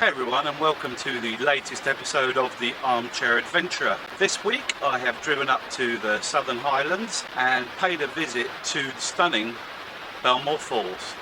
Hey everyone, and welcome to the latest episode of the Armchair Adventurer. This week I have driven up to the Southern Highlands and paid a visit to the stunning Belmore Falls.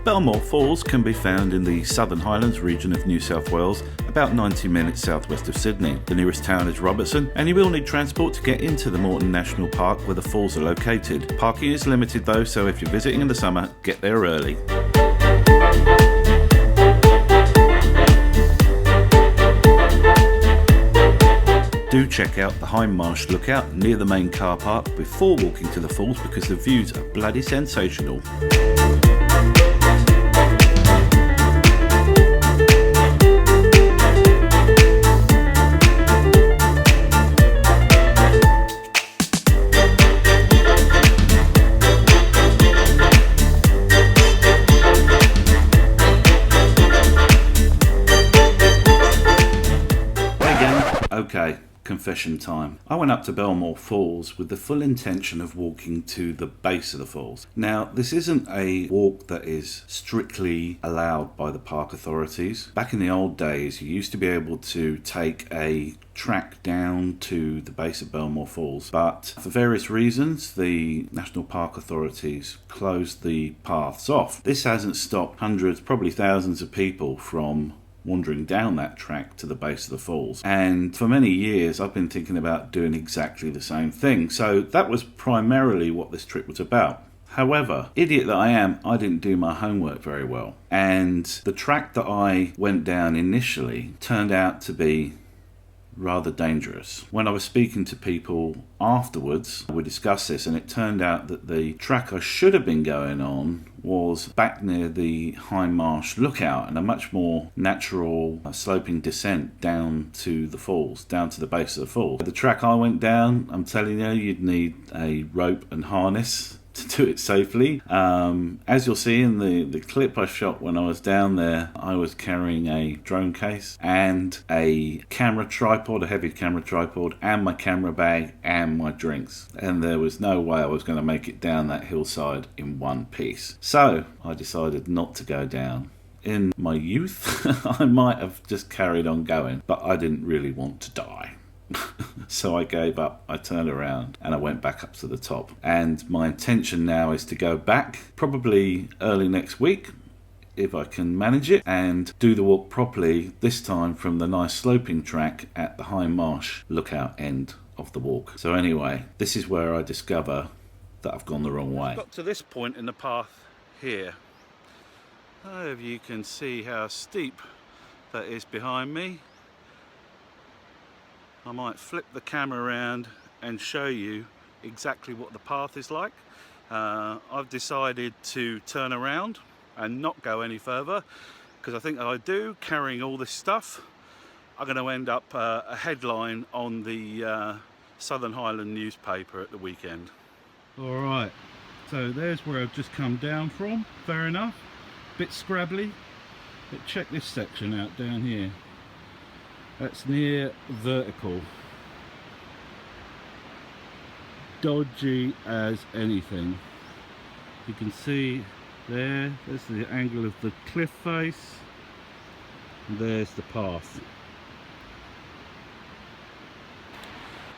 Belmore Falls can be found in the Southern Highlands region of New South Wales, about 90 minutes southwest of Sydney. The nearest town is Robertson, and you will need transport to get into the Moreton National Park where the falls are located. Parking is limited though, so if you're visiting in the summer, get there early. Do check out the Hackintosh lookout near the main car park before walking to the falls because the views are bloody sensational. Okay, confession time. I went up to Belmore Falls with the full intention of walking to the base of the falls. Now, this isn't a walk that is strictly allowed by the park authorities. Back in the old days, you used to be able to take a track down to the base of Belmore Falls, but for various reasons, the National Park authorities closed the paths off. This hasn't stopped hundreds, probably thousands of people from wandering down that track to the base of the falls. And for many years I've been thinking about doing exactly the same thing. So that was primarily what this trip was about. However, idiot that I am, I didn't do my homework very well. And the track that I went down initially turned out to be rather dangerous. When I was speaking to people afterwards, we discussed this, and it turned out that the track I should have been going on was back near the Hackintosh lookout and a much more natural sloping descent down to the falls, down to the base of the falls. The track I went down, I'm telling you, you'd need a rope and harness to do it safely. As you'll see in the clip I shot when I was down there, I was carrying a drone case and a camera tripod, a heavy camera tripod, and my camera bag and my drinks. And there was no way I was going to make it down that hillside in one piece. So I decided not to go down. In my youth, I might have just carried on going, but I didn't really want to die. So I gave up, I turned around and I went back up to the top. And my intention now is to go back probably early next week if I can manage it and do the walk properly, this time from the nice sloping track at the Hackintosh lookout end of the walk. So anyway, this is where I discover that I've gone the wrong way. I've got to this point in the path here. I don't know if you can see how steep that is behind me. I might flip the camera around and show you exactly what the path is like. I've decided to turn around and not go any further because I think if I do, carrying all this stuff, I'm going to end up a headline on the Southern Highland newspaper at the weekend. Alright, so there's where I've just come down from, fair enough. Bit scrabbly, but check this section out down here. That's near vertical. Dodgy as anything. You can see there's the angle of the cliff face. And there's the path.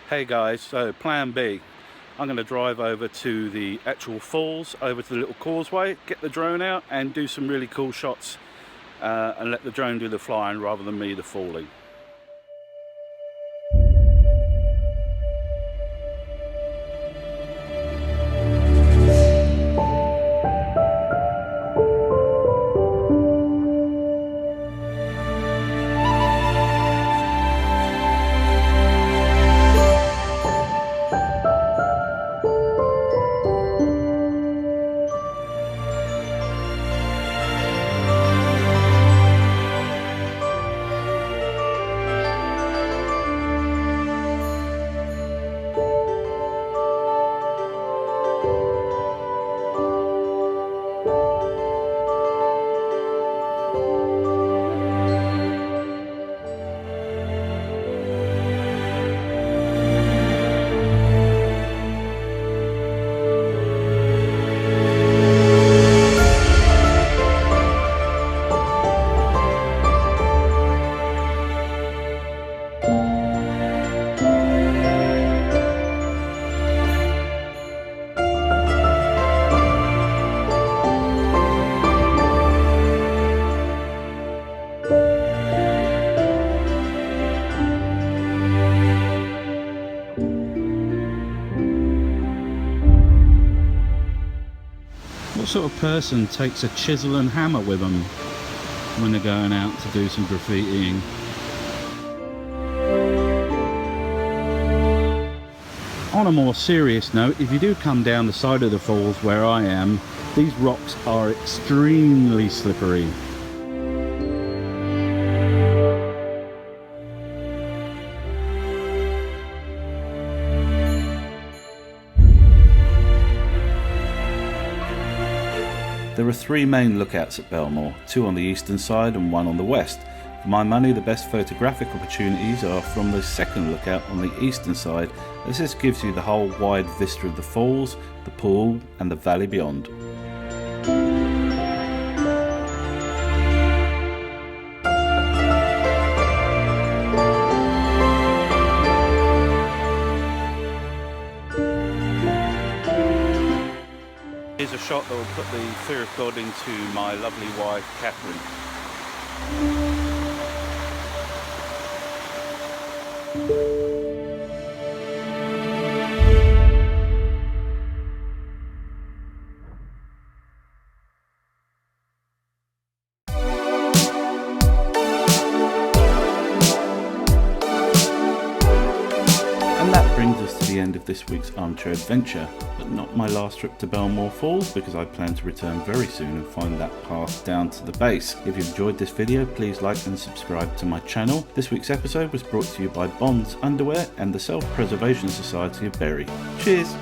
Hey guys, so plan B. I'm going to drive over to the actual falls, over to the little causeway, get the drone out and do some really cool shots and let the drone do the flying rather than me the falling. What sort of person takes a chisel and hammer with them when they're going out to do some graffitiing? On a more serious note, if you do come down the side of the falls where I am, these rocks are extremely slippery. There are 3 main lookouts at Belmore, 2 on the eastern side and 1 on the west. For my money, the best photographic opportunities are from the second lookout on the eastern side, as this gives you the whole wide vista of the falls, the pool and the valley beyond. Here's a shot that will put the fear of God into my lovely wife, Catherine. And that brings us to the end of this week's armchair adventure, but not my last trip to Belmore Falls, because I plan to return very soon and find that path down to the base. If you enjoyed this video, please like and subscribe to my channel. This week's episode was brought to you by Bonds Underwear and the Self-Preservation Society of Bury. Cheers!